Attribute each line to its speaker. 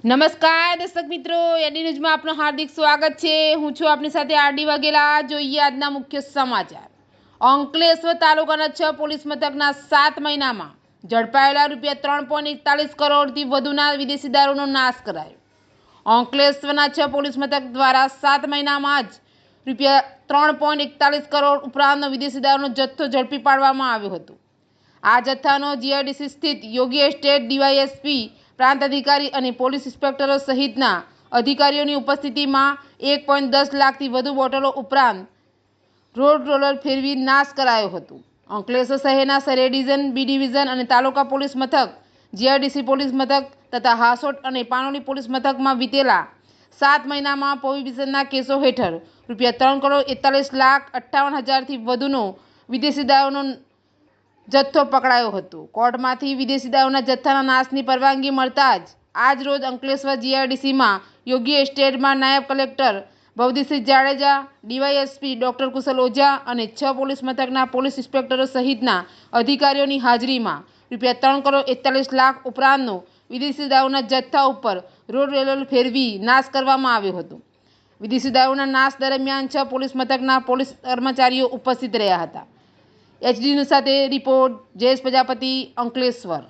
Speaker 1: નમસ્કાર દર્શક મિત્રો, એડી ન્યૂઝમાં આપનું હાર્દિક સ્વાગત છે। હું છું આપની સાથે આરડી વાઘેલા। જોઈએ આજના મુખ્ય સમાચાર। અંકલેશ્વર તાલુકાના 6 પોલીસ મથકના 7 મહિનામાં ઝડપાયેલા ₹3.41 કરોડથી વધુના વિદેશી દારૂનો નાશ કરાયો। અંકલેશ્વરના 6 પોલીસ મથક દ્વારા 7 મહિનામાં જ ₹3.41 કરોડ ઉપરાંતનો વિદેશી દારૂનો જથ્થો ઝડપી પાડવામાં આવ્યો હતો। આ જથ્થાનો જીઆઈડીસી સ્થિત યોગી એસ્ટેટ ડીવાયએસપી, પ્રાંત અધિકારી અને પોલીસ ઇન્સ્પેક્ટરો સહિતના અધિકારીઓની ઉપસ્થિતિમાં 1.10 લાખથી વધુ બોટલો ઉપરાંત રોડ રોલર ફેરવી નાશ કરાયો હતો। અંકલેશ્વર શહેરના સરેડ ડિવિઝન, બી ડિવિઝન અને તાલુકા પોલીસ મથક, જીઆઈડીસી પોલીસ મથક તથા હાસોટ અને પાનોલી પોલીસ મથકમાં વિતેલા 7 મહિનામાં પ્રોહિબિશનના કેસો હેઠળ ₹3,41,58,000થી વધુનો વિદેશી દારૂનો જથ્થો પકડાયો હતો। કોર્ટમાંથી વિદેશી દારૂના જથ્થાના નાશની પરવાનગી મળતા જ આજ રોજ અંકલેશ્વર જીઆઈડીસીમાં યોગી એસ્ટેટમાં નાયબ collector Bhavdeepsinh Jadeja, DYSP doctor કુશલ ઓઝા અને 6 પોલીસ મથકના પોલીસ ઇન્સ્પેક્ટરો સહિતના અધિકારીઓની હાજરીમાં ₹3,41,00,000 ઉપરાંતનો વિદેશી દારૂના જથ્થા ઉપર રોડ રોલર ફેરવી નાશ કરવામાં આવ્યો હતો। વિદેશી દારૂના નાશ દરમિયાન 6 પોલીસ મથકના પોલીસ કર્મચારીઓ ઉપસ્થિત રહ્યા હતા। એચડી ન્યૂઝ સાથે રિપોર્ટ જયેશ પ્રજાપતિ, અંકલેશ્વર।